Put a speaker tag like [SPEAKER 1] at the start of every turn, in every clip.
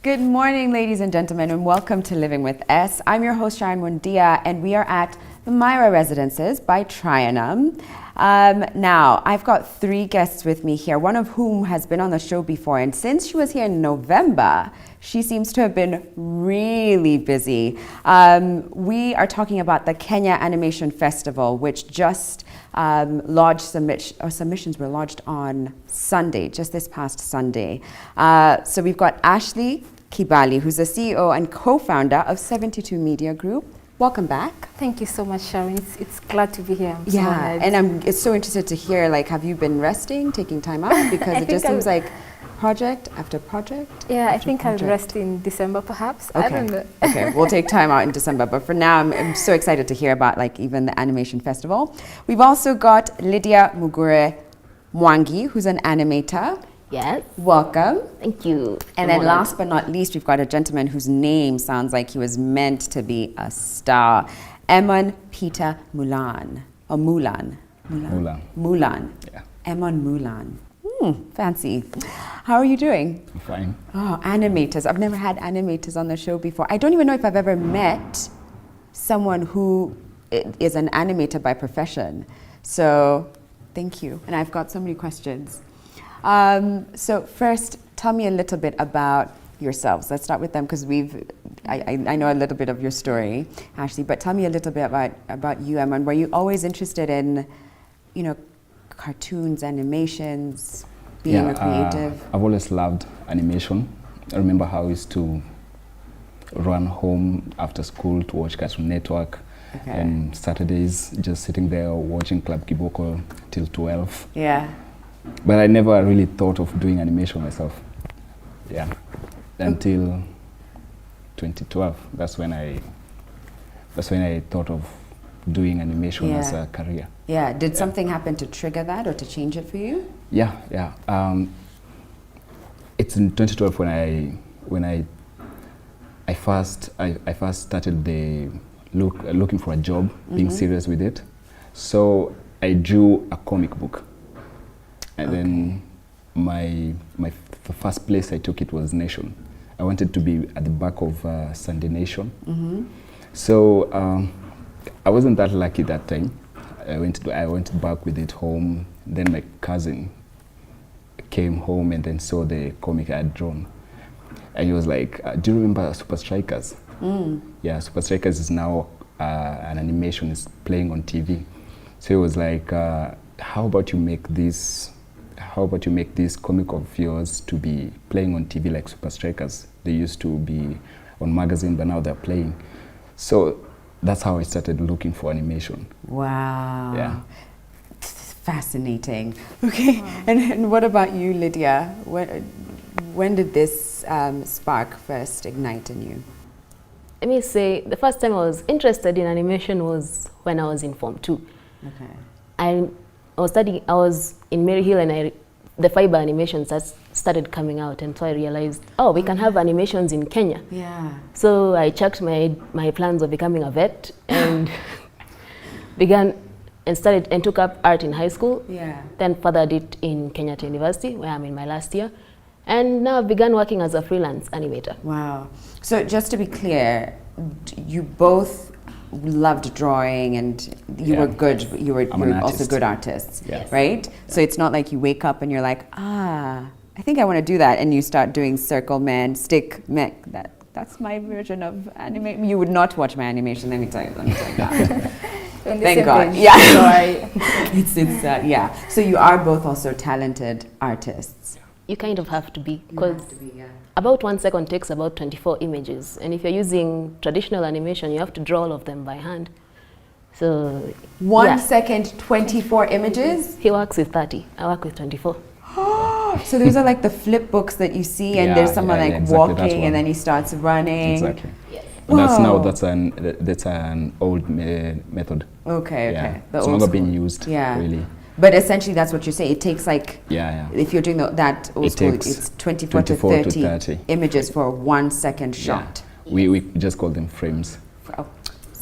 [SPEAKER 1] Good morning, ladies and gentlemen, and welcome to Living With Ess. I'm your host, Sharon Mundia, and we are at the Myra Residences by Trianum. Now, I've got three guests with me here, one of whom has been on the show before, and since she was here in November, she seems to have been really busy. We are talking about the Kenya Animation Festival, which just lodged submissions were lodged on Sunday, just this past Sunday. So we've got Ashley Kibali, who's the CEO and co-founder of 72 Media Group. Welcome back.
[SPEAKER 2] Thank you so much, Sharon. It's glad to be here. I'm
[SPEAKER 1] so
[SPEAKER 2] honored.
[SPEAKER 1] And I'm so interested to hear, like, have you been resting, taking time out? Because it just seems like project after project.
[SPEAKER 2] Yeah, I think I'll rest in December, perhaps.
[SPEAKER 1] Okay.
[SPEAKER 2] I don't know.
[SPEAKER 1] Okay, we'll take time out in December. But for now, I'm so excited to hear about, like, even the animation festival. We've also got Lydia Mugure Mwangi, who's an animator.
[SPEAKER 3] Yes.
[SPEAKER 1] Welcome.
[SPEAKER 3] Thank you.
[SPEAKER 1] And then last but not least, we've got a gentleman whose name sounds like he was meant to be a star. Emon Peter Mulan. Or Mulan. Mulan.
[SPEAKER 4] Yeah.
[SPEAKER 1] Emon Mulan. Fancy. How are you doing?
[SPEAKER 4] I'm fine.
[SPEAKER 1] Oh, animators. I've never had animators on the show before. I don't even know if I've ever met someone who is an animator by profession. So, thank you. And I've got so many questions. So first, tell me a little bit about yourselves. Let's start with them because I know a little bit of your story, Ashley, but tell me a little bit about you, Emma. Were you always interested in, cartoons, animations, being a creative?
[SPEAKER 4] I've always loved animation. I remember how I used to run home after school to watch Cartoon Network. Okay. And Saturdays, just sitting there watching Club Kiboko till 12.
[SPEAKER 1] Yeah.
[SPEAKER 4] But I never really thought of doing animation myself. Yeah. Until 2012. That's when I thought of doing animation as a career.
[SPEAKER 1] Yeah. Did something happen to trigger that or to change it for you?
[SPEAKER 4] Yeah. It's in 2012 when I first started looking for a job, being serious with it. So I drew a comic book. And then the first place I took it was Nation. I wanted to be at the back of Sunday Nation. So I wasn't that lucky that time. I went back with it home. Then my cousin came home and then saw the comic I had drawn. And he was like, do you remember Super Strikers? Yeah, Super Strikers is now an animation, is playing on TV. So he was like, how about you make this comic of yours to be playing on TV like Super Strikers? They used to be on magazine, but now they're playing. So that's how I started looking for animation.
[SPEAKER 1] Wow.
[SPEAKER 4] Yeah.
[SPEAKER 1] Fascinating. Okay. Wow. And what about you, Lydia? When did this spark first ignite in you?
[SPEAKER 3] Let me say, the first time I was interested in animation was when I was in Form 2.
[SPEAKER 1] Okay.
[SPEAKER 3] I was in Maryhill and the fiber animations started coming out, and so I realized, we can have animations in Kenya.
[SPEAKER 1] Yeah.
[SPEAKER 3] So I checked my plans of becoming a vet and took up art in high school.
[SPEAKER 1] Yeah.
[SPEAKER 3] Then furthered it in Kenyatta University, where I'm in my last year. And now I've begun working as a freelance animator.
[SPEAKER 1] Wow. So just to be clear, you both loved drawing and you were good. You were also good artists, right? Yeah. So it's not like you wake up and you're like, I think I want to do that, and you start doing Circle Man, Stick Man. That's my version of anime. You would not watch my animation. Let me tell you that. Thank God. Yeah. Yeah. So you are both also talented artists.
[SPEAKER 3] You kind of have to be, because about 1 second takes about 24 images, and if you're using traditional animation, you have to draw all of them by hand. So
[SPEAKER 1] 1 second, 24 images?
[SPEAKER 3] He works with 30. I work with 24.
[SPEAKER 1] So those are like the flip books that you see, and there's someone exactly, walking, and then he starts running.
[SPEAKER 4] Exactly. Yes. That's an old method.
[SPEAKER 1] Okay.
[SPEAKER 4] Yeah.
[SPEAKER 1] It's
[SPEAKER 4] no longer being used. Yeah. Really.
[SPEAKER 1] But essentially, that's what you say. It takes like, if you're doing that old school, it's 24 to 30 images for a 1 second shot.
[SPEAKER 4] Yeah. We just call them frames.
[SPEAKER 1] Oh,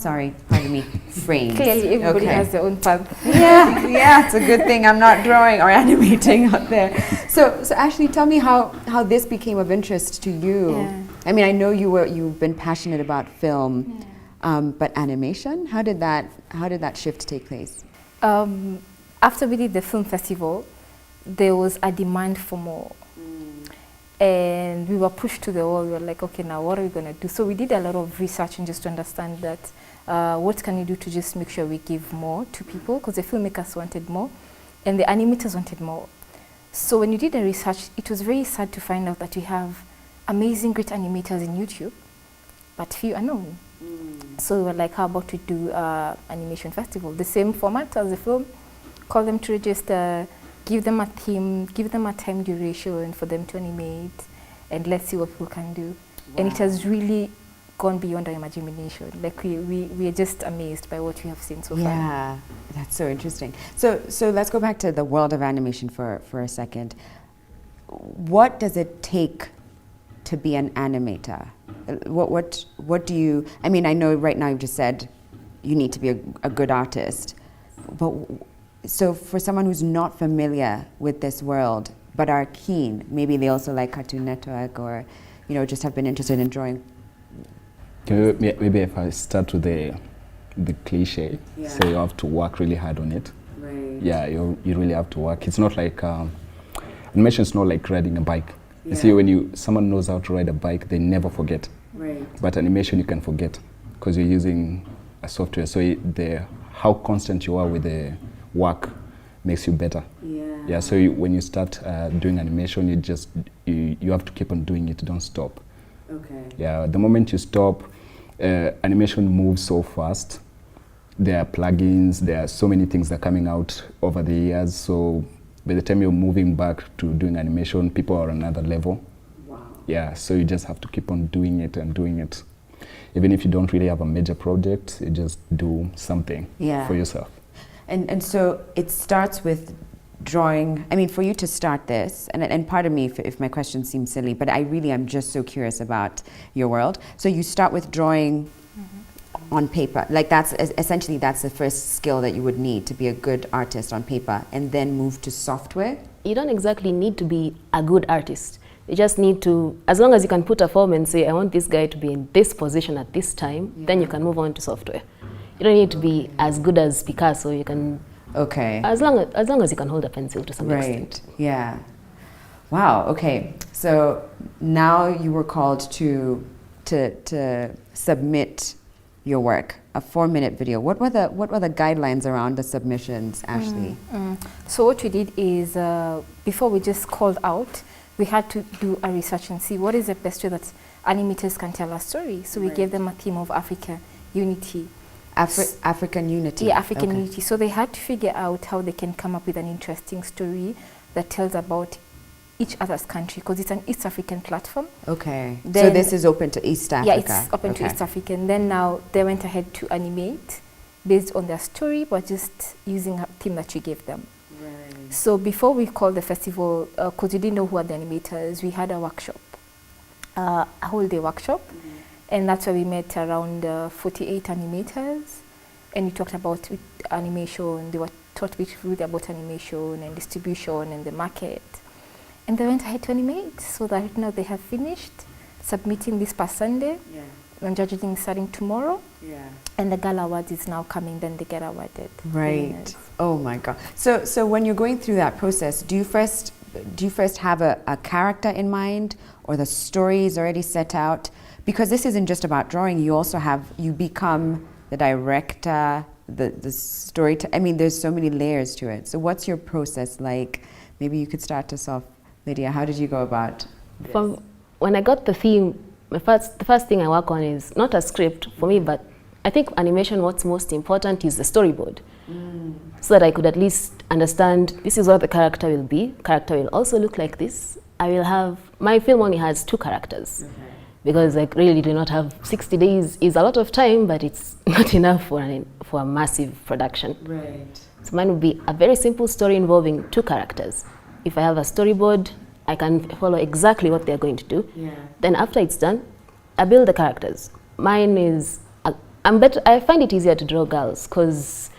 [SPEAKER 1] sorry, pardon me, frames.
[SPEAKER 2] Clearly, everybody has their own path.
[SPEAKER 1] Yeah, it's a good thing I'm not drawing or animating out there. So Ashley, tell me how this became of interest to you.
[SPEAKER 2] Yeah.
[SPEAKER 1] I mean, I know you've been passionate about film, but animation. How did that shift take place?
[SPEAKER 2] After we did the film festival, there was a demand for more. And we were pushed to the wall. We were like, okay, now what are we going to do? So we did a lot of research and just to understand that what can we do to just make sure we give more to people, because the filmmakers wanted more and the animators wanted more. So when you did the research, it was very sad to find out that we have amazing, great animators in YouTube, but few are known. So we were like, how about we do animation festival? The same format as the film, call them to register, give them a theme, give them a time duration for them to animate, and let's see what people can do. Wow. And it has really gone beyond our imagination. Like we are just amazed by what we have seen so far.
[SPEAKER 1] Yeah, that's so interesting. So let's go back to the world of animation for a second. What does it take to be an animator? What do you, I mean, I know right now you've just said you need to be a good artist, but so for someone who's not familiar with this world but are keen, maybe they also like Cartoon Network or, you know, just have been interested in drawing.
[SPEAKER 4] Maybe if I start with the cliche, so you have to work really hard on it.
[SPEAKER 1] Right.
[SPEAKER 4] Yeah, you really have to work. It's not like animation is not like riding a bike. You see, when someone knows how to ride a bike, they never forget.
[SPEAKER 1] Right.
[SPEAKER 4] But animation you can forget because you're using a software. So how constant you are with the work makes you better. Yeah. So when you start doing animation, you have to keep on doing it. Don't stop.
[SPEAKER 1] Okay.
[SPEAKER 4] Yeah. The moment you stop, animation moves so fast. There are plugins. There are so many things that are coming out over the years. So by the time you're moving back to doing animation, people are on another level.
[SPEAKER 1] Wow.
[SPEAKER 4] Yeah, so you just have to keep on doing it and doing it. Even if you don't really have a major project, you just do something for yourself.
[SPEAKER 1] And so it starts with drawing. I mean, for you to start this, and pardon me if my question seems silly, but I really am just so curious about your world. So you start with drawing on paper, like that's essentially that's the first skill that you would need to be a good artist on paper, and then move to software.
[SPEAKER 3] You don't exactly need to be a good artist. You just need to, as long as you can put a form and say, I want this guy to be in this position at this time, then you can move on to software. You don't need to be as good as Picasso. You can, as long as you can hold a pencil to some extent.
[SPEAKER 1] Right. Yeah. Wow. Okay. So now you were called to submit your work, a 4-minute video. What were the guidelines around the submissions, Ashley?
[SPEAKER 2] So what we did is before we just called out, we had to do a research and see what is the best way that animators can tell a story. So we gave them a theme of Africa unity.
[SPEAKER 1] African unity.
[SPEAKER 2] Yeah, African unity. So they had to figure out how they can come up with an interesting story that tells about each other's country, because it's an East African platform.
[SPEAKER 1] Okay. Then, so this is open to East Africa?
[SPEAKER 2] Yeah, it's open to East Africa. And then now they went ahead to animate based on their story, but just using a theme that you gave them. Right. So before we called the festival, because we didn't know who are the animators, we had a workshop, a whole day workshop. And that's where we met around 48 animators. And we talked about animation. They were taught really about animation and distribution and the market. And they went ahead to animate, so that right now they have finished submitting this past Sunday. And judging starting tomorrow. And the Gala Awards is now coming, then they get awarded.
[SPEAKER 1] Right. Oh my God. So when you're going through that process, do you first have a character in mind, or the story is already set out? Because this isn't just about drawing, you become the director, the story. I mean, there's so many layers to it. So what's your process like? Maybe you could start us off, Lydia. How did you go about this?
[SPEAKER 3] When I got the theme, the first thing I work on is not a script for me, but I think animation, what's most important is the storyboard. So that I could at least understand, this is what the character will be. Character will also look like this. My film only has 2 characters. Because I really do not have 60 days is a lot of time, but it's not enough for a massive production. Right. So mine would be a very simple story involving 2 characters. If I have a storyboard, I can follow exactly what they're going to do. Then after it's done, I build the characters. Mine is, I find it easier to draw girls because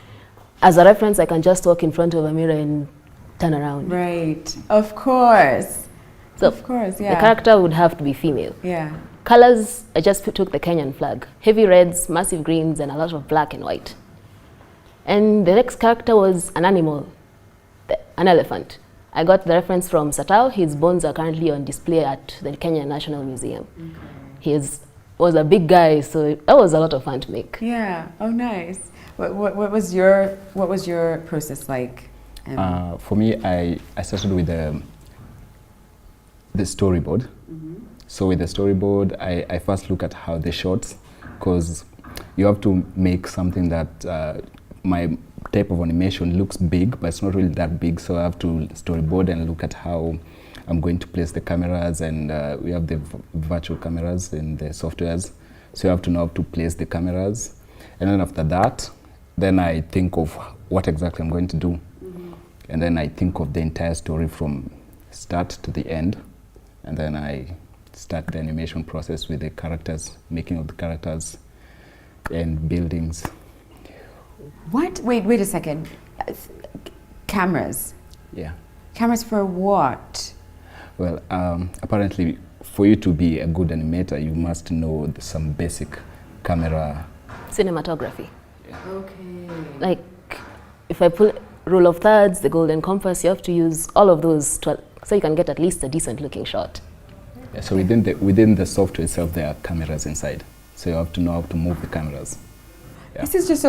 [SPEAKER 3] as a reference, I can just walk in front of a mirror and turn around.
[SPEAKER 1] Right, of course.
[SPEAKER 3] So
[SPEAKER 1] of course,
[SPEAKER 3] the character would have to be female. Colors, I just took the Kenyan flag. Heavy reds, massive greens, and a lot of black and white. And the next character was an animal, an elephant. I got the reference from Satao. His bones are currently on display at the Kenya National Museum. Okay. He was a big guy, so that was a lot of fun to make.
[SPEAKER 1] Yeah. Oh, nice. What was your process like?
[SPEAKER 4] For me, I started with the storyboard. So with the storyboard, I first look at how the shots, because you have to make something that my type of animation looks big, but it's not really that big. So I have to storyboard and look at how I'm going to place the cameras, and we have the virtual cameras in the softwares. So you have to know how to place the cameras. And then after that, then I think of what exactly I'm going to do. And then I think of the entire story from start to the end. And then I start the animation process with the characters, making of the characters and buildings.
[SPEAKER 1] What? Wait a second. Cameras?
[SPEAKER 4] Yeah.
[SPEAKER 1] Cameras for what?
[SPEAKER 4] Well, apparently for you to be a good animator, you must know some basic camera.
[SPEAKER 3] Cinematography.
[SPEAKER 4] Yeah.
[SPEAKER 1] Okay.
[SPEAKER 3] Like, if I pull rule of thirds, the golden compass, you have to use all of those so you can get at least a decent looking shot.
[SPEAKER 4] Yeah, so within the software itself, there are cameras inside. So you have to know how to move the cameras. Yeah.
[SPEAKER 1] This is just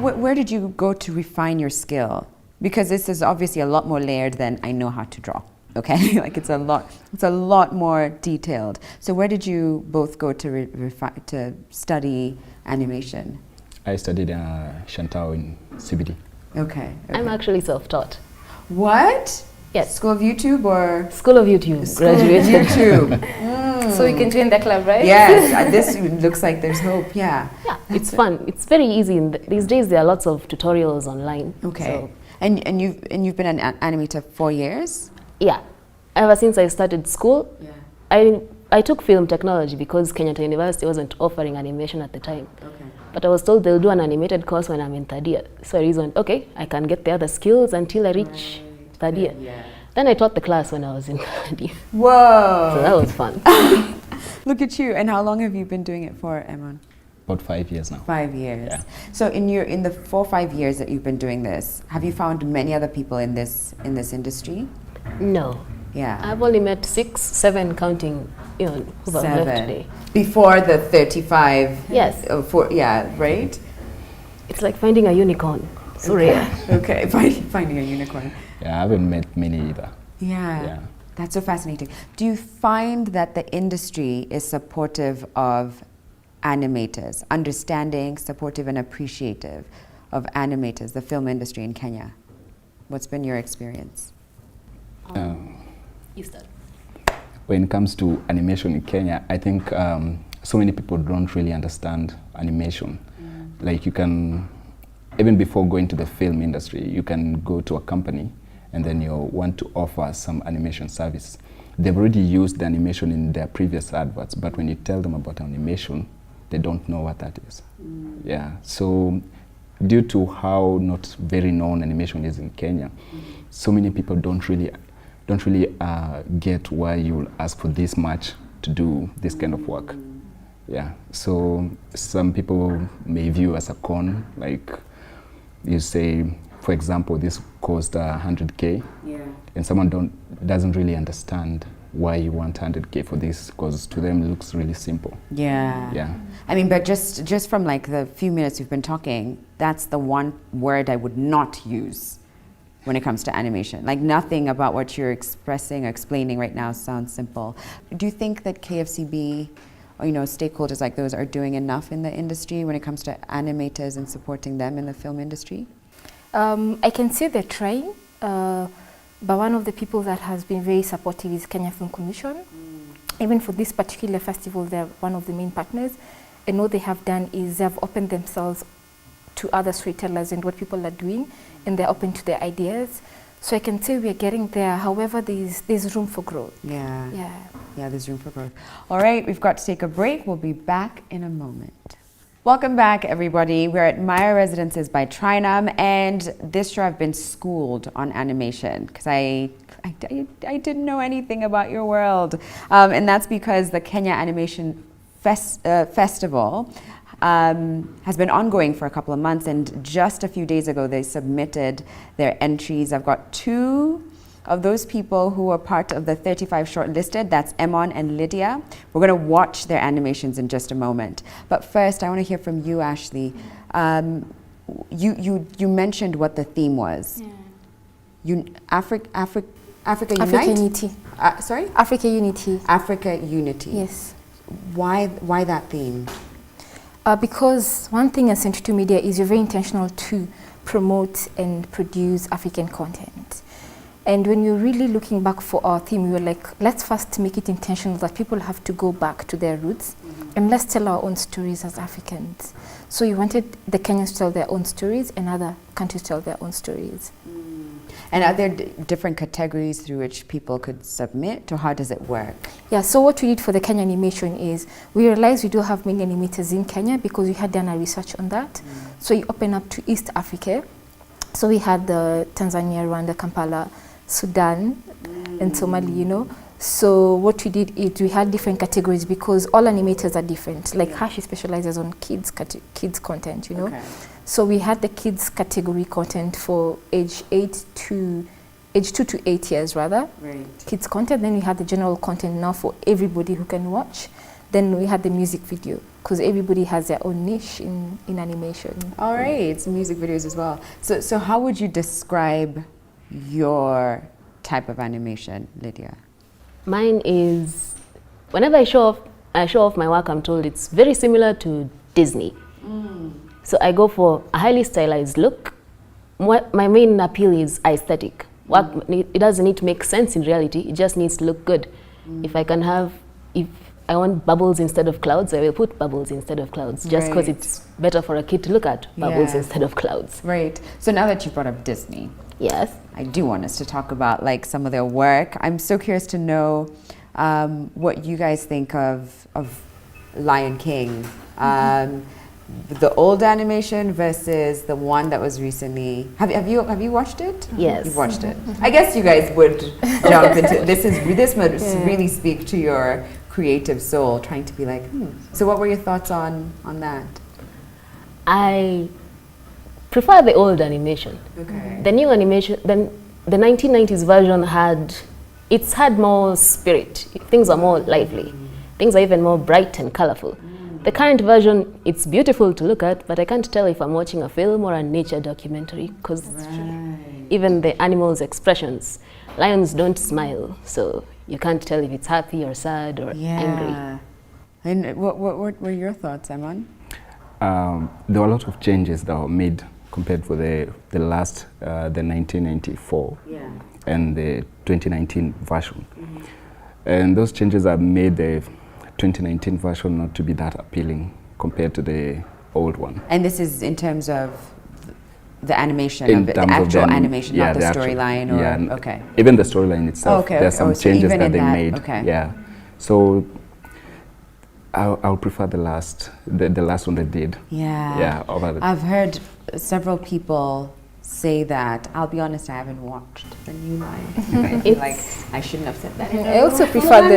[SPEAKER 1] where did you go to refine your skill? Because this is obviously a lot more layered than I know how to draw. Okay, like it's a lot more detailed. So where did you both go to study animation?
[SPEAKER 4] I studied Shantao in CBD.
[SPEAKER 1] Okay.
[SPEAKER 3] I'm actually self-taught.
[SPEAKER 1] What?
[SPEAKER 3] Yes.
[SPEAKER 1] School of YouTube or?
[SPEAKER 3] School of YouTube.
[SPEAKER 1] School of YouTube.
[SPEAKER 2] So you can join the club, right?
[SPEAKER 1] Yes, this looks like there's hope. Yeah.
[SPEAKER 3] Yeah, it's fun. It's very easy. These days there are lots of tutorials online.
[SPEAKER 1] Okay.
[SPEAKER 3] So.
[SPEAKER 1] And you've been an animator 4 years?
[SPEAKER 3] Yeah. Ever since I started school,
[SPEAKER 1] yeah.
[SPEAKER 3] I took film technology because Kenyatta University wasn't offering animation at the time.
[SPEAKER 1] Okay.
[SPEAKER 3] But I was told they'll do an animated course when I'm in third year. So I reasoned, okay, I can get the other skills until I reach third year.
[SPEAKER 1] Yeah.
[SPEAKER 3] Then I taught the class when I was in third year.
[SPEAKER 1] Whoa!
[SPEAKER 3] So that was fun.
[SPEAKER 1] Look at you. And how long have you been doing it for, Emon?
[SPEAKER 4] About 5 years now.
[SPEAKER 1] 5 years.
[SPEAKER 4] Yeah.
[SPEAKER 1] So in the 4 or 5 years that you've been doing this, have you found many other people in this industry?
[SPEAKER 3] No.
[SPEAKER 1] Yeah.
[SPEAKER 3] I've only met 6, 7 counting, who have left today.
[SPEAKER 1] Before the 35.
[SPEAKER 3] Yes.
[SPEAKER 1] Right?
[SPEAKER 3] It's like finding a unicorn. So rare.
[SPEAKER 1] Okay, finding a unicorn.
[SPEAKER 4] Yeah, I haven't met many either.
[SPEAKER 1] Yeah. That's so fascinating. Do you find that the industry is supportive of animators, understanding, supportive and appreciative of animators, the film industry in Kenya? What's been your experience?
[SPEAKER 3] You start.
[SPEAKER 4] When it comes to animation in Kenya, I think so many people don't really understand animation. Like you can, even before going to the film industry, you can go to a company and then you want to offer some animation service. They've already used the animation in their previous adverts, but when you tell them about animation, they don't know what that is. Yeah, so due to how not very known animation is in Kenya, so many people don't really get why you'll ask for this much to do this kind of work. Yeah, so some people may view as a con, like you say, for example, this cost 100K, and someone doesn't really understand why you want 100K for this, because to them it looks really simple.
[SPEAKER 1] Yeah. I mean, but just from like the few minutes we've been talking, that's the one word I would not use when it comes to animation. Like nothing about what you're expressing or explaining right now sounds simple. Do you think that KFCB or stakeholders like those are doing enough in the industry when it comes to animators and supporting them in the film industry?
[SPEAKER 2] I can say they're trying, but one of the people that has been very supportive is Kenya Film Commission. Even for this particular festival, they're one of the main partners. And what they have done is they've opened themselves to other storytellers and what people are doing, and they're open to their ideas. So I can say we're getting there. However, there's room for growth.
[SPEAKER 1] Yeah, there's room for growth. All right, we've got to take a break. We'll be back in a moment. Welcome back, everybody. We're at Maya Residences by Trinum, and this year I've been schooled on animation because I didn't know anything about your world, and that's because the Kenya Animation Festival has been ongoing for a couple of months, and just a few days ago they submitted their entries. I've got 2 of those people who are part of the 35 shortlisted. That's Emon and Lydia. We're going to watch their animations in just a moment. But first, I want to hear from you, Ashley. You mentioned what the theme was. Yeah. Africa Unite?
[SPEAKER 2] Africa Unity.
[SPEAKER 1] Sorry?
[SPEAKER 2] Africa Unity.
[SPEAKER 1] Africa Unity.
[SPEAKER 2] Yes.
[SPEAKER 1] Why that theme?
[SPEAKER 2] Because one thing at Century 2 Media is you're very intentional to promote and produce African content. And when you're really looking back for our theme, we were like, let's first make it intentional that people have to go back to their roots, and let's tell our own stories as Africans. So we wanted the Kenyans to tell their own stories and other countries to tell their own stories.
[SPEAKER 1] And are there different categories through which people could submit, or how does it work?
[SPEAKER 2] Yeah, so what we did for the Kenya animation is we realized we don't have many animators in Kenya because we had done our research on that. So we opened up to East Africa. So we had the Tanzania, Rwanda, Kampala, Sudan, and Somali, you know. So what we did is we had different categories because all animators are different. Like Hashi specializes on kids content, you know. Okay. So we had the kids category content for age 2 to 8 years rather. Right. Kids content. Then we had the general content now for everybody who can watch. Then we had the music video because everybody has their own niche in animation.
[SPEAKER 1] All right, it's music videos as well. So how would you describe your type of animation, Lydia?
[SPEAKER 3] Mine is, whenever I show off my work, I'm told it's very similar to Disney. So I go for a highly stylized look. My main appeal is aesthetic. It doesn't need to make sense in reality, it just needs to look good. If I want bubbles instead of clouds, I will put bubbles instead of clouds, just because it's better for a kid to look at bubbles instead of clouds.
[SPEAKER 1] Right. So now that you brought up Disney,
[SPEAKER 3] yes,
[SPEAKER 1] I do want us to talk about like some of their work. I'm so curious to know what you guys think of Lion King. The old animation versus the one that was recently. Have you watched it?
[SPEAKER 3] Yes,
[SPEAKER 1] you've watched it. I guess you guys would jump into this must really speak to your creative soul, trying to be like. So what were your thoughts on that?
[SPEAKER 3] I prefer the old animation.
[SPEAKER 1] Okay.
[SPEAKER 3] The new animation, the 1990s version had more spirit. Things are more lively. Things are even more bright and colorful. The current version, it's beautiful to look at, but I can't tell if I'm watching a film or a nature documentary because even the animals' expressions, lions don't smile, so you can't tell if it's happy or sad or angry.
[SPEAKER 1] And what were your thoughts, Emon?
[SPEAKER 4] There were a lot of changes that were made compared for the last, the 1994 and the 2019 version. And those changes have made the 2019 version not to be that appealing compared to the old one.
[SPEAKER 1] And this is in terms of the animation, the actual animation, not the storyline, or okay.
[SPEAKER 4] Even the storyline itself, there's some changes that they made.
[SPEAKER 1] Okay.
[SPEAKER 4] Yeah. So I'll prefer the last one they did.
[SPEAKER 1] Yeah.
[SPEAKER 4] Yeah.
[SPEAKER 1] I've heard several people say that. I'll be honest, I haven't watched the new Lion. Like I shouldn't have said that.
[SPEAKER 2] I also prefer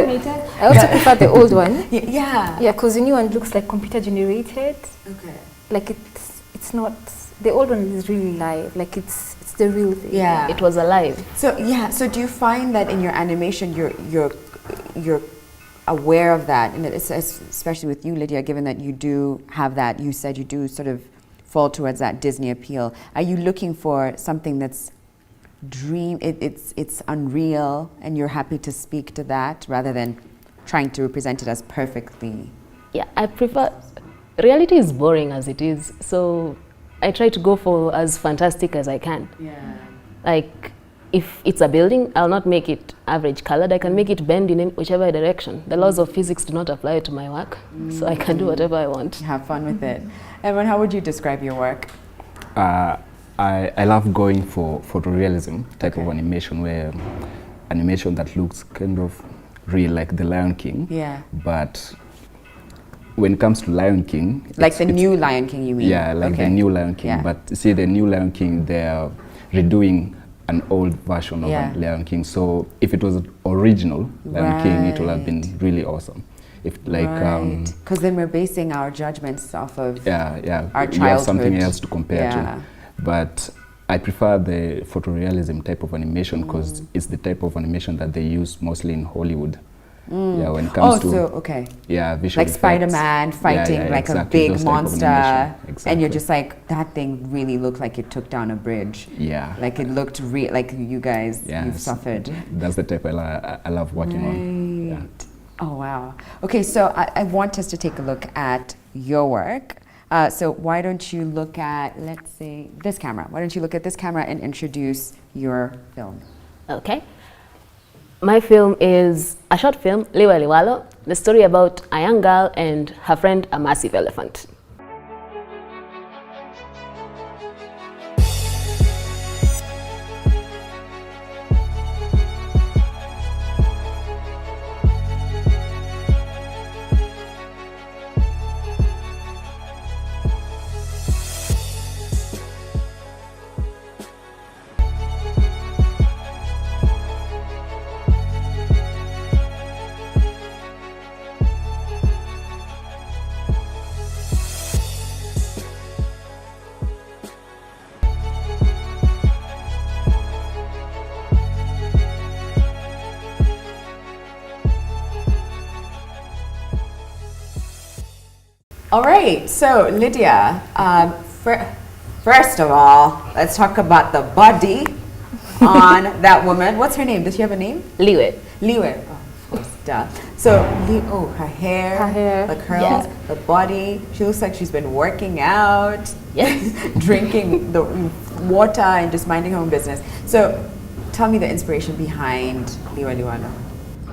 [SPEAKER 2] the old one.
[SPEAKER 1] Yeah.
[SPEAKER 2] Yeah, because the new one looks like computer generated.
[SPEAKER 1] Okay.
[SPEAKER 2] Like it's not. The old one is really live. Like it's the real thing.
[SPEAKER 3] Yeah. It was alive.
[SPEAKER 1] So So do you find that in your animation you're aware of that, and especially with you, Lydia, given that you do have that, you said you do sort of fall towards that Disney appeal. Are you looking for something that's it's unreal, and you're happy to speak to that rather than trying to represent it as perfectly?
[SPEAKER 3] Yeah, I prefer. Reality is boring as it is, so I try to go for as fantastic as I can.
[SPEAKER 1] Yeah.
[SPEAKER 3] Like, if it's a building, I'll not make it average colored. I can make it bend in whichever direction. The laws of physics do not apply to my work, so I can do whatever I want.
[SPEAKER 1] Have fun with it. Evan, how would you describe your work?
[SPEAKER 4] I love going for photorealism type of animation, where animation that looks kind of real, like the Lion King.
[SPEAKER 1] Yeah.
[SPEAKER 4] But when it comes to Lion King,
[SPEAKER 1] like the new Lion King, you mean?
[SPEAKER 4] Yeah, like the new Lion King.
[SPEAKER 1] Yeah.
[SPEAKER 4] But see, the new Lion King, they're redoing an old version of
[SPEAKER 1] Yeah.
[SPEAKER 4] a Lion King. So if it was an original Lion King, it would have been really awesome. If like,
[SPEAKER 1] because then we're basing our judgments off of
[SPEAKER 4] our
[SPEAKER 1] you
[SPEAKER 4] childhood.
[SPEAKER 1] childhood.
[SPEAKER 4] You have something else to compare
[SPEAKER 1] Yeah.
[SPEAKER 4] to. But I prefer the photorealism type of animation because it's the type of animation that they use mostly in Hollywood. Yeah, when it comes to visual
[SPEAKER 1] like
[SPEAKER 4] effects.
[SPEAKER 1] Spider-Man fighting like
[SPEAKER 4] exactly,
[SPEAKER 1] a
[SPEAKER 4] those
[SPEAKER 1] big
[SPEAKER 4] type of
[SPEAKER 1] monster,
[SPEAKER 4] animation. Exactly.
[SPEAKER 1] and you're just like, that thing really looked like it took down a bridge.
[SPEAKER 4] Yeah,
[SPEAKER 1] like it looked real. Like you guys,
[SPEAKER 4] yes.
[SPEAKER 1] you've suffered.
[SPEAKER 4] That's the type I love working on. Yeah.
[SPEAKER 1] Oh wow. Okay, so I want us to take a look at your work. So why don't you look at, let's say, this camera? Why don't you look at this camera and introduce your film?
[SPEAKER 3] Okay. My film is a short film, Liwa Liwalo, the story about a young girl and her friend, a massive elephant.
[SPEAKER 1] All right, so Lydia, first of all, let's talk about the body on that woman. What's her name? Does she have a name?
[SPEAKER 3] Liwe.
[SPEAKER 1] Liwe. Oh, of course, duh. So, her hair, the curls,
[SPEAKER 3] yes.
[SPEAKER 1] the body. She looks like she's been working out,
[SPEAKER 3] Yes.
[SPEAKER 1] drinking the water and just minding her own business. So, tell me the inspiration behind Liwa Liwalo.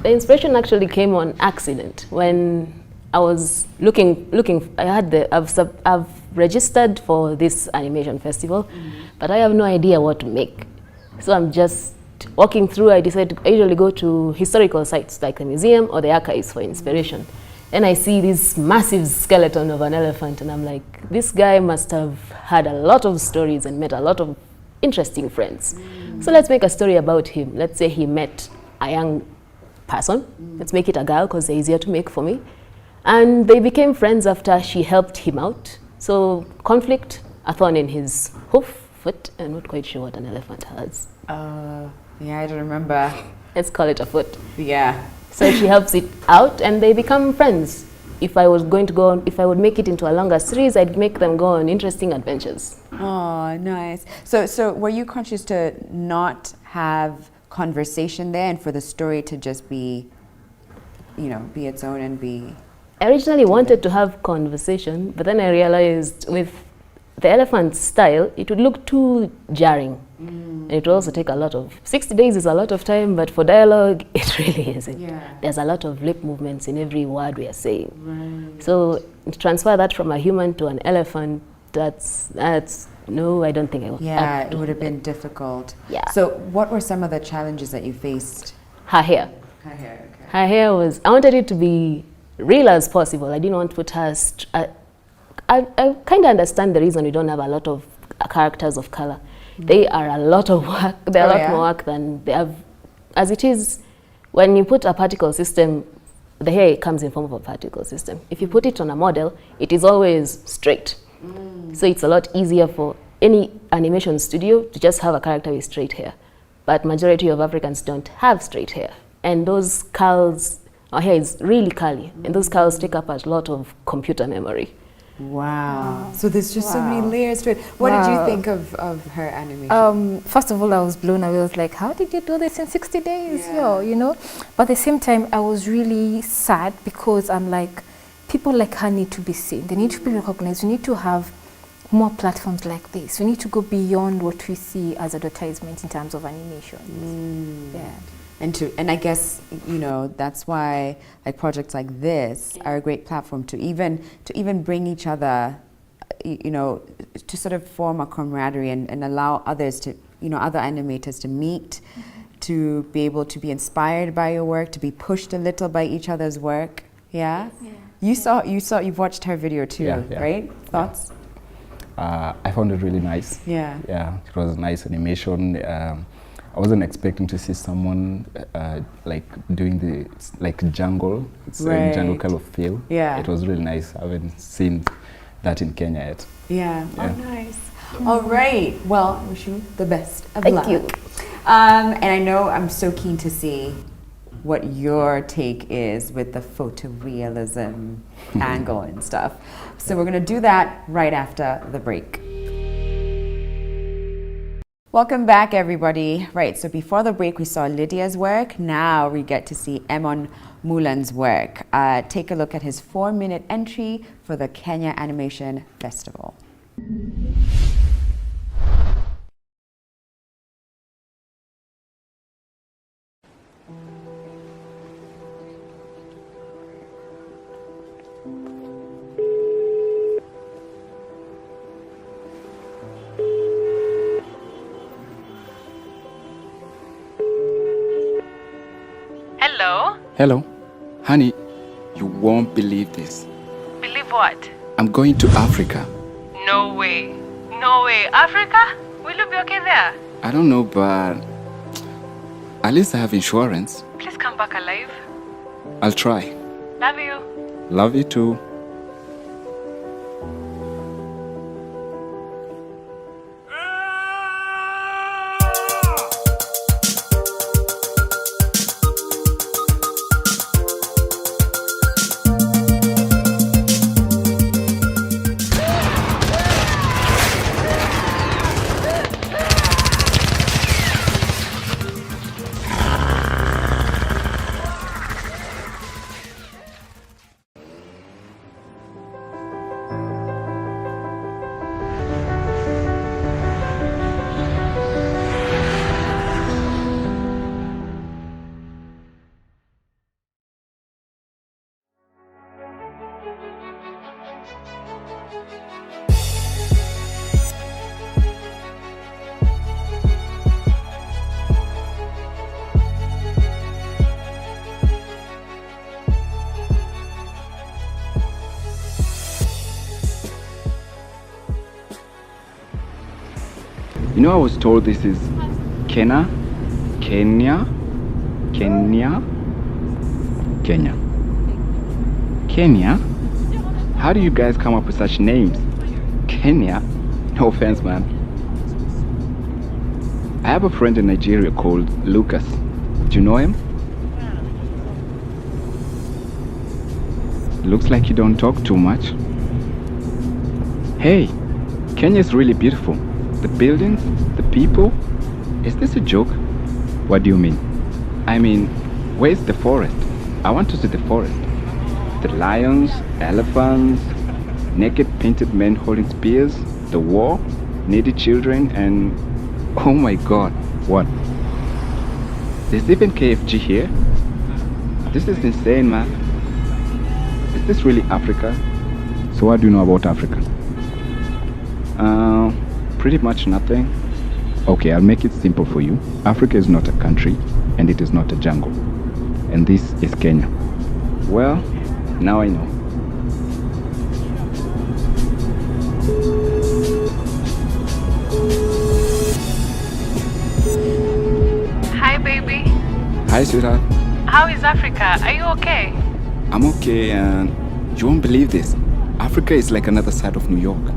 [SPEAKER 3] The inspiration actually came on accident when I was looking. I've registered for this animation festival, but I have no idea what to make. So I'm just walking through. I usually go to historical sites like the museum or the archives for inspiration. And I see this massive skeleton of an elephant, and I'm like, this guy must have had a lot of stories and met a lot of interesting friends. So let's make a story about him. Let's say he met a young person. Let's make it a girl because they're easier to make for me. And they became friends after she helped him out. So conflict, a thorn in his foot. I'm not quite sure what an elephant has.
[SPEAKER 1] Yeah, I don't remember.
[SPEAKER 3] Let's call it a foot.
[SPEAKER 1] Yeah.
[SPEAKER 3] So she helps it out and they become friends. If I was going to go on, if I would make it into a longer series, I'd make them go on interesting adventures.
[SPEAKER 1] Oh, nice. So were you conscious to not have conversation there and for the story to just be, be its own and be...
[SPEAKER 3] I originally wanted to have conversation, but then I realized with the elephant's style, it would look too jarring. And it would also take a lot of... 60 days is a lot of time, but for dialogue, it really isn't.
[SPEAKER 1] Yeah.
[SPEAKER 3] There's a lot of lip movements in every word we are saying.
[SPEAKER 1] Right.
[SPEAKER 3] So to transfer that from a human to an elephant, that's no, I don't think I will.
[SPEAKER 1] Yeah, it would have been difficult.
[SPEAKER 3] Yeah.
[SPEAKER 1] So what were some of the challenges that you faced?
[SPEAKER 3] Her hair.
[SPEAKER 1] Her hair, okay.
[SPEAKER 3] Her hair was... I wanted it to be real as possible. I didn't want to put her... I kind of understand the reason we don't have a lot of characters of color. They are a lot of work. They're a lot more work than they have. As it is, when you put a particle system, the hair comes in form of a particle system. If you put it on a model, it is always straight. So it's a lot easier for any animation studio to just have a character with straight hair. But majority of Africans don't have straight hair. And those curls, our hair is really curly. And those curls take up a lot of computer memory.
[SPEAKER 1] Wow. So there's just so many layers to it. What did you think of her animation?
[SPEAKER 2] First of all, I was blown away. I was like, how did you do this in 60 days? Yeah. But at the same time, I was really sad because I'm like, people like her need to be seen. They need to be recognized. We need to have more platforms like this. We need to go beyond what we see as advertisement in terms of animation. Yeah.
[SPEAKER 1] And I guess, that's why like projects like this are a great platform to even bring each other, to sort of form a camaraderie and allow others to, other animators to meet, to be able to be inspired by your work, to be pushed a little by each other's work. Yeah? You've watched her video too,
[SPEAKER 4] Yeah.
[SPEAKER 1] right? Thoughts?
[SPEAKER 4] I found it really nice.
[SPEAKER 1] Yeah.
[SPEAKER 4] Yeah, it was nice animation. I wasn't expecting to see someone like doing the jungle. It's a jungle kind of feel.
[SPEAKER 1] Yeah.
[SPEAKER 4] It was really nice. I haven't seen that in Kenya yet.
[SPEAKER 1] Yeah.
[SPEAKER 4] Yeah.
[SPEAKER 1] Oh, nice. All right. Well, I wish you the best of luck.
[SPEAKER 3] Thank you.
[SPEAKER 1] And I know I'm so keen to see what your take is with the photorealism angle and stuff. So we're going to do that right after the break. Welcome back, everybody. Right, so before the break, we saw Lydia's work. Now we get to see Emon Mulan's work. Take a look at his 4-minute entry for the Kenya Animation Festival.
[SPEAKER 5] Hello?
[SPEAKER 6] Hello. Honey, you won't believe this.
[SPEAKER 5] Believe what?
[SPEAKER 6] I'm going to Africa.
[SPEAKER 5] No way. No way. Africa? Will you be okay there?
[SPEAKER 6] I don't know, but at least I have insurance.
[SPEAKER 5] Please come back alive.
[SPEAKER 6] I'll try.
[SPEAKER 5] Love you.
[SPEAKER 6] Love you too. You know, I was told this is Kenya. Kenya. How do you guys come up with such names? Kenya? No offense, man. I have a friend in Nigeria called Lucas. Do you know him? Looks like you don't talk too much. Hey, Kenya is really beautiful. The buildings, the people. Is this a joke? What do you mean? I mean, where's the forest? I want to see the forest. The lions, elephants, naked painted men holding spears, the war, needy children, and oh my god, what? There's even KFG here? This is insane, man. Is this really Africa? So what do you know about Africa? Pretty much nothing. Okay, I'll make it simple for you. Africa is not a country, and it is not a jungle. And this is Kenya. Well, now I know.
[SPEAKER 5] Hi, baby.
[SPEAKER 6] Hi, sweetheart.
[SPEAKER 5] How is Africa? Are you okay?
[SPEAKER 6] I'm okay, and you won't believe this. Africa is like another side of New York.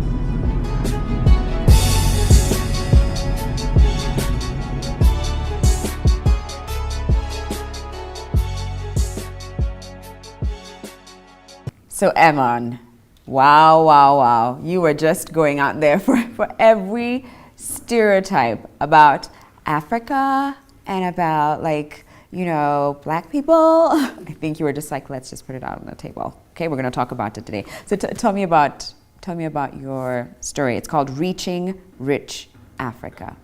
[SPEAKER 1] So Emon, wow. You were just going out there for every stereotype about Africa and about, like, you know, black people. I think you were just like, let's just put it out on the table. Okay, we're going to talk about it today. So tell me about your story. It's called Reaching Rich Africa.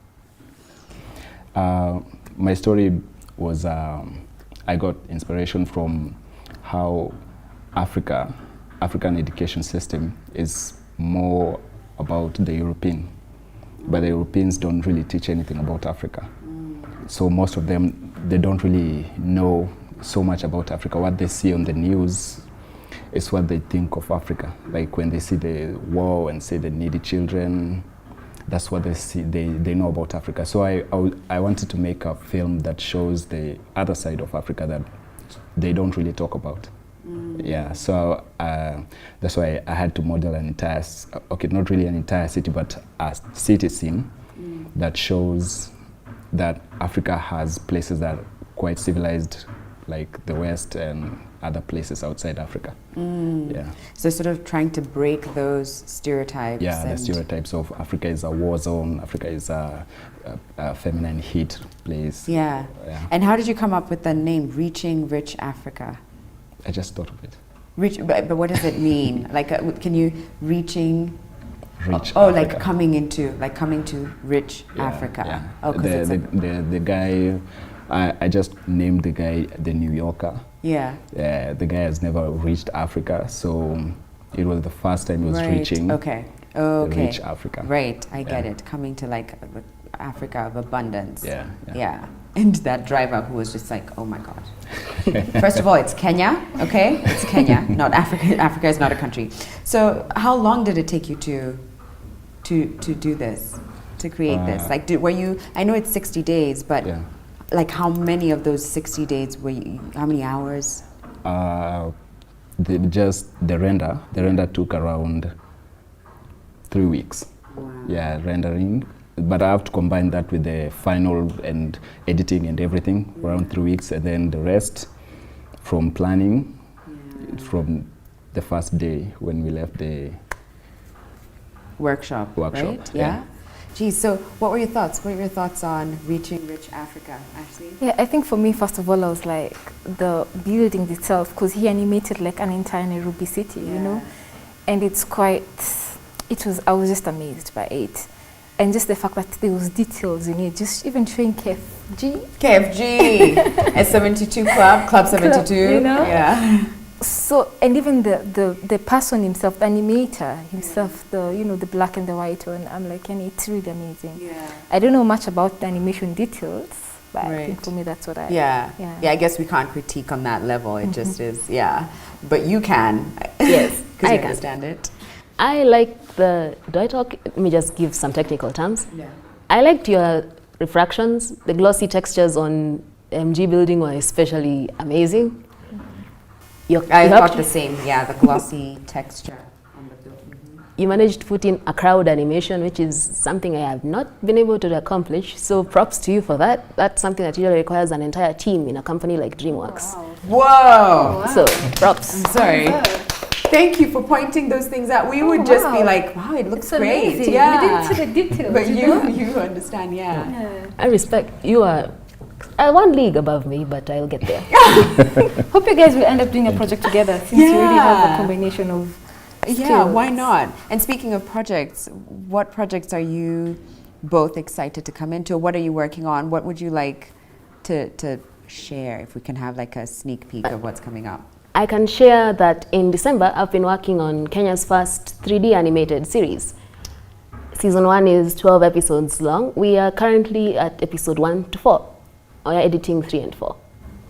[SPEAKER 4] My story was I got inspiration from how African education system is more about the European, but the Europeans don't really teach anything about Africa. So most of them, they don't really know so much about Africa. What they see on the news, it's what they think of Africa. Like when they see the war and see the needy children, that's what they see. They know about Africa. So I wanted to make a film that shows the other side of Africa that they don't really talk about. Yeah, so that's why I had to model an entire, okay, not really an entire city, but a city scene that shows that Africa has places that are quite civilized, like the West and other places outside Africa. Yeah.
[SPEAKER 1] So sort of trying to break those stereotypes.
[SPEAKER 4] Yeah, the stereotypes of Africa is a war zone, Africa is a feminine heat place.
[SPEAKER 1] Yeah. And how did you come up with the name Reaching Rich Africa?
[SPEAKER 4] I just thought of it.
[SPEAKER 1] But what does it mean? Like, can you reaching?
[SPEAKER 4] Rich
[SPEAKER 1] oh,
[SPEAKER 4] Africa.
[SPEAKER 1] coming to rich Africa.
[SPEAKER 4] Yeah.
[SPEAKER 1] Oh,
[SPEAKER 4] the guy, I just named the guy the New Yorker.
[SPEAKER 1] Yeah.
[SPEAKER 4] The guy has never reached Africa, so it was the first time he was reaching.
[SPEAKER 1] Okay. Okay.
[SPEAKER 4] Rich Africa.
[SPEAKER 1] Right. I get it. Coming to like Africa of abundance.
[SPEAKER 4] Yeah.
[SPEAKER 1] And that driver who was just like, oh my God. First of all, it's Kenya, okay? It's Kenya, not Africa. Africa is not a country. So how long did it take you to do this, to create this? Like, were you, I know it's 60 days, but like how many of those 60 days were you, how many hours?
[SPEAKER 4] The render took around 3 weeks.
[SPEAKER 1] Wow.
[SPEAKER 4] Yeah, rendering. But I have to combine that with the final and editing and everything, around 3 weeks, and then the rest from planning, from the first day when we left the
[SPEAKER 1] workshop. Right? Yeah. Geez, so what were your thoughts? What were your thoughts on Reaching Rich Africa, Ashley?
[SPEAKER 2] Yeah, I think for me, first of all, I was like the building itself, because he animated like an entire Nairobi city, you know, and it's quite. I was just amazed by it. And just the fact that there was details in it, just even showing KFG,
[SPEAKER 1] S72 Club 72,
[SPEAKER 2] you know?
[SPEAKER 1] Yeah.
[SPEAKER 2] So, and even the person himself, the animator himself, the black and the white one, I'm like, and it's really amazing.
[SPEAKER 1] Yeah.
[SPEAKER 2] I don't know much about the animation details, but I think for me that's what I...
[SPEAKER 1] Yeah, I guess we can't critique on that level, it just is, But you can.
[SPEAKER 3] Yes,
[SPEAKER 1] because
[SPEAKER 3] I
[SPEAKER 1] you
[SPEAKER 3] can.
[SPEAKER 1] understand it.
[SPEAKER 3] I like do I talk? Let me just give some technical terms.
[SPEAKER 1] Yeah.
[SPEAKER 3] I liked your refractions. The glossy textures on MG building were especially amazing.
[SPEAKER 1] I thought the same, the glossy texture on the building.
[SPEAKER 3] You managed to put in a crowd animation, which is something I have not been able to accomplish. So props to you for that. That's something that usually requires an entire team in a company like DreamWorks.
[SPEAKER 1] Whoa!
[SPEAKER 3] So props.
[SPEAKER 1] I'm sorry. Thank you for pointing those things out. We would just be like, wow, it looks great.
[SPEAKER 2] Amazing.
[SPEAKER 1] Yeah.
[SPEAKER 2] We didn't see the details.
[SPEAKER 1] But you understand,
[SPEAKER 3] I respect. You are one league above me, but I'll get there.
[SPEAKER 2] Hope you guys will end up doing a project together, since you already have a combination of skills.
[SPEAKER 1] Why not? And speaking of projects, what projects are you both excited to come into? What are you working on? What would you like to share, if we can have like a sneak peek of what's coming up?
[SPEAKER 3] I can share that in December, I've been working on Kenya's first 3D animated series. Season 1 is 12 episodes long. We are currently at episode 1 to 4. We are editing 3 and 4.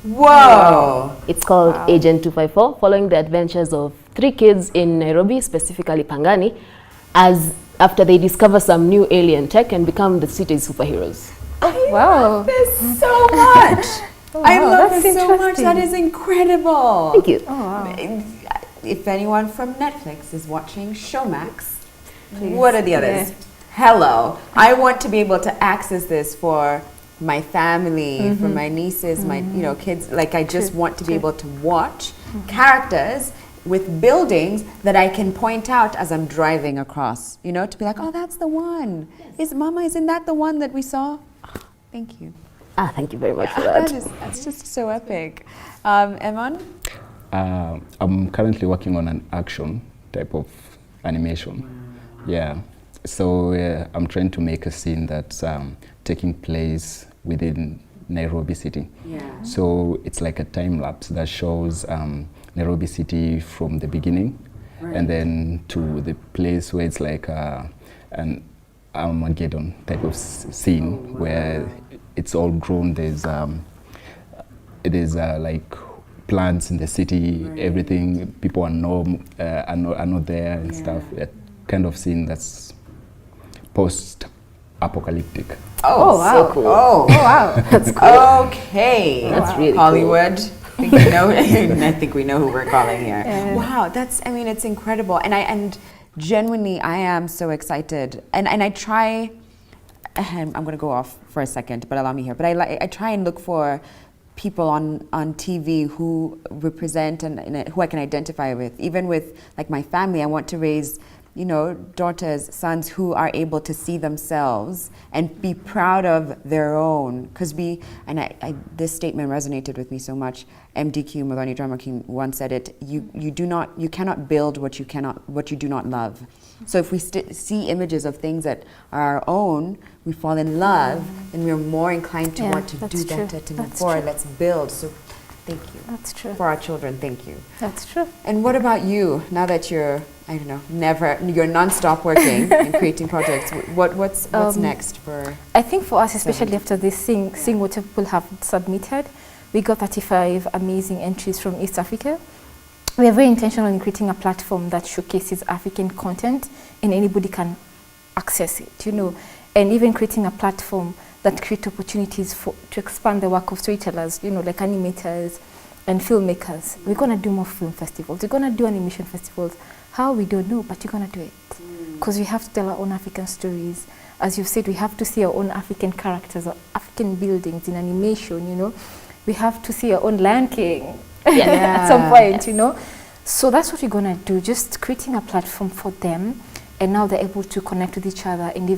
[SPEAKER 1] Whoa!
[SPEAKER 3] It's called Agent 254, following the adventures of 3 kids in Nairobi, specifically Pangani, after they discover some new alien tech and become the city's superheroes.
[SPEAKER 1] I love this so much! I love this so much. That is incredible.
[SPEAKER 3] Thank you.
[SPEAKER 2] Oh, wow.
[SPEAKER 1] If anyone from Netflix is watching Showmax, what are the others? Hello. I want to be able to access this for my family, for my nieces, my kids. Like, I just want to be able to watch characters with buildings that I can point out as I'm driving across. To be like, oh, that's the one. Isn't that the one that we saw? Oh, thank you.
[SPEAKER 3] Thank you very much for that.
[SPEAKER 1] That's just so epic. Eman?
[SPEAKER 4] I'm currently working on an action type of animation. Yeah. So I'm trying to make a scene that's taking place within Nairobi City.
[SPEAKER 1] Yeah.
[SPEAKER 4] So it's like a time lapse that shows Nairobi City from the beginning, and then to the place where it's like an Armageddon type of scene where it's all grown. There's like plants in the city, everything, people are not there and stuff. That kind of scene that's post-apocalyptic.
[SPEAKER 1] Oh,
[SPEAKER 2] wow.
[SPEAKER 3] So cool.
[SPEAKER 1] Oh, wow.
[SPEAKER 3] That's cool.
[SPEAKER 1] Okay.
[SPEAKER 3] That's really cool.
[SPEAKER 1] Hollywood. I think we know. I think we know who we're calling here. Wow, I mean, it's incredible. And genuinely, I am so excited. And I try, I'm going to go off for a second, but allow me here. But I try and look for people on TV who represent and who I can identify with. Even with like my family, I want to raise, daughters, sons who are able to see themselves and be proud of their own. Because this statement resonated with me so much. MDQ, Maloney Drama King, once said it. You cannot build what you do not love. So if we see images of things that are our own, we fall in love, and we're more inclined to want to do that, to move forward. Let's build. So thank you.
[SPEAKER 2] That's true.
[SPEAKER 1] For our children, thank you.
[SPEAKER 2] That's true.
[SPEAKER 1] And what about you? Now that you're, you're non-stop working and creating projects, what's next for?
[SPEAKER 2] I think for us, especially after this seeing what people have submitted, we got 35 amazing entries from East Africa. We are very intentional in creating a platform that showcases African content and anybody can access it, and even creating a platform that creates opportunities to expand the work of storytellers, like animators and filmmakers. We're going to do more film festivals. We're going to do animation festivals. How, we don't know, but you're going to do it. Because we have to tell our own African stories. As you've said, we have to see our own African characters, or African buildings in animation, We have to see our own Lion King at some point, So that's what we're going to do, just creating a platform for them. And now they're able to connect with each other. And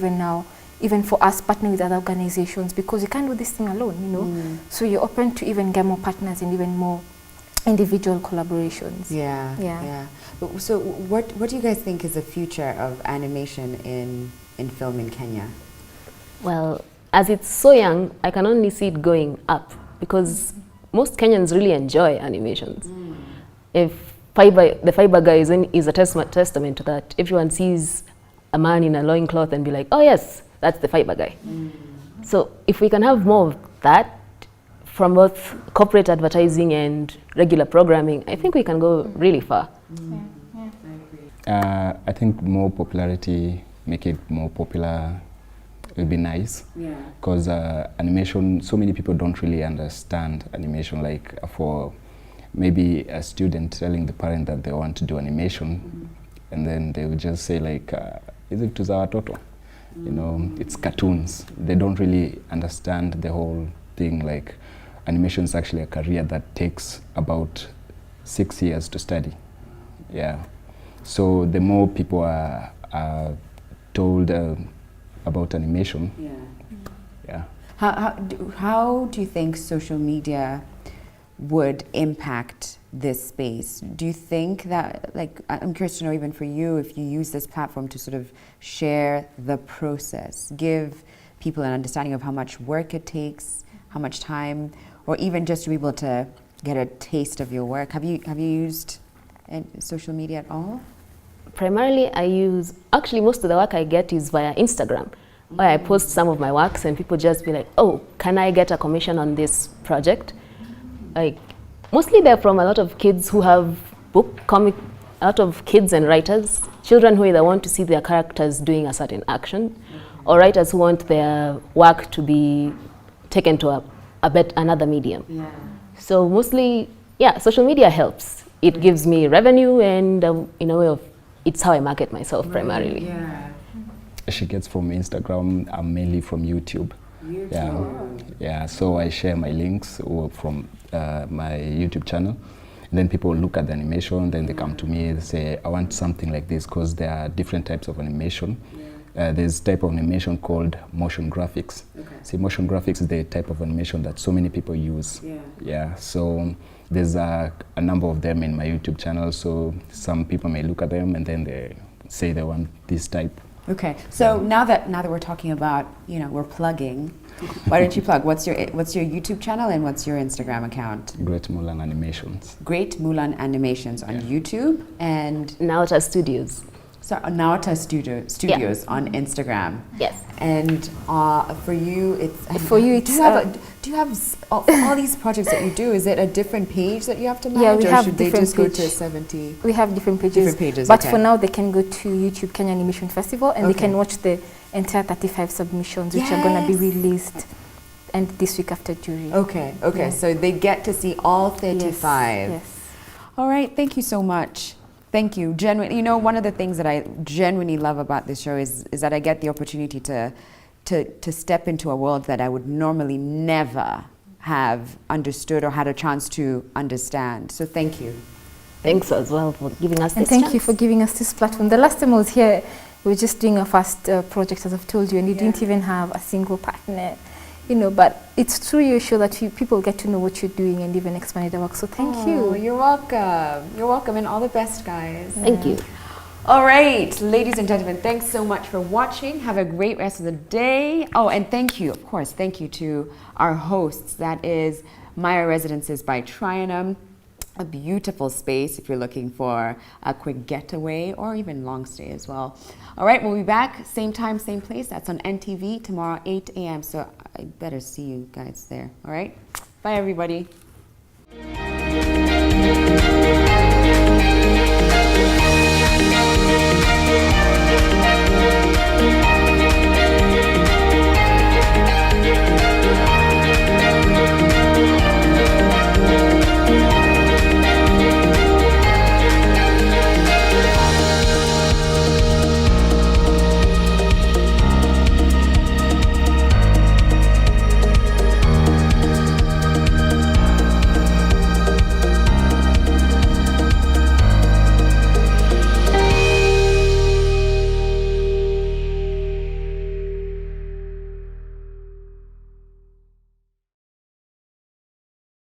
[SPEAKER 2] even for us, partnering with other organizations, because you can't do this thing alone, So you're open to even get more partners and even more individual collaborations.
[SPEAKER 1] Yeah. So what do you guys think is the future of animation in film in Kenya?
[SPEAKER 3] Well, as it's so young, I can only see it going up because most Kenyans really enjoy animations. If the fiber guy is a testament to that. Everyone sees a man in a loincloth and be like, oh yes, that's the fiber guy. So if we can have more of that from both corporate advertising and regular programming, I think we can go really far.
[SPEAKER 4] I think more popularity, make it more popular, will be nice. Because animation, so many people don't really understand animation. Like for maybe a student telling the parent that they want to do animation, and then they would just say like, is it Tuzawa Toto? It's cartoons. They don't really understand the whole thing. Like animation is actually a career that takes about 6 years to study. So the more people are told about animation,
[SPEAKER 1] How do you think social media would impact this space? Do you think that, I'm curious to know even for you, if you use this platform to sort of share the process, give people an understanding of how much work it takes, how much time, or even just to be able to get a taste of your work. Have you used social media at all?
[SPEAKER 3] Primarily, actually most of the work I get is via Instagram, where I post some of my works and people just be like, oh, can I get a commission on this project? Mostly they're from a lot of kids who have a lot of kids and writers, children who either want to see their characters doing a certain action, or writers who want their work to be taken to another medium. So mostly, social media helps. It gives me revenue and in a way of, it's how I market myself primarily.
[SPEAKER 4] She gets from Instagram, I'm mainly from YouTube. So I share my links from my YouTube channel, and then people look at the animation, then they come to me and say, I want something like this, because there are different types of animation. There's type of animation called motion graphics. See, motion graphics is the type of animation that so many people use. So there's a number of them in my YouTube channel, so some people may look at them and then they say they want this type.
[SPEAKER 1] Okay, so now that we're talking about, we're plugging, why don't you plug? What's your YouTube channel and what's your Instagram account?
[SPEAKER 4] Great Mulan Animations.
[SPEAKER 1] Great Mulan Animations on YouTube and
[SPEAKER 3] Nauta Studios.
[SPEAKER 1] So Nauta Studios on Instagram.
[SPEAKER 3] Yes.
[SPEAKER 1] And for you, it's.
[SPEAKER 2] For you, it's.
[SPEAKER 1] Do Do you have all these projects that you do? Is it a different page that you have to manage,
[SPEAKER 2] Yeah, we
[SPEAKER 1] or
[SPEAKER 2] have
[SPEAKER 1] should they
[SPEAKER 2] different
[SPEAKER 1] just go to
[SPEAKER 2] page.
[SPEAKER 1] 70?
[SPEAKER 2] We have different pages.
[SPEAKER 1] Different pages,
[SPEAKER 2] But
[SPEAKER 1] okay.
[SPEAKER 2] for now, they can go to YouTube Kenya Animation Festival, and they
[SPEAKER 1] Okay.
[SPEAKER 2] can watch the entire 35 submissions, which are going to be
[SPEAKER 1] Yes.
[SPEAKER 2] released and this week after jury.
[SPEAKER 1] Okay, okay.
[SPEAKER 2] Yeah.
[SPEAKER 1] So they get to see all 35.
[SPEAKER 2] Yes.
[SPEAKER 1] All right, thank you so much. Thank you. Genuinely, you know, one of the things that I genuinely love about this show is that I get the opportunity to step into a world that I would normally never have understood or had a chance to understand. So thank you.
[SPEAKER 3] Thanks as well for giving us
[SPEAKER 2] And
[SPEAKER 3] this
[SPEAKER 2] thank
[SPEAKER 3] chance.
[SPEAKER 2] you for giving us this platform. The last time I was here, we were just doing our first project, as I've told you, and you didn't even have a single partner. You know, but it's through your show that people get to know what you're doing and even expand their work. So thank
[SPEAKER 1] Oh,
[SPEAKER 2] you.
[SPEAKER 1] you're welcome. You're welcome, and all the best, guys.
[SPEAKER 3] Thank you.
[SPEAKER 1] All right, ladies and gentlemen, thanks so much for watching. Have a great rest of the day. Oh, and thank you, of course, thank you to our hosts. That is Maya Residences by Trianum, a beautiful space if you're looking for a quick getaway or even long stay as well. All right, we'll be back, same time, same place. That's on NTV tomorrow, 8 a.m. So I better see you guys there. All right, bye, everybody.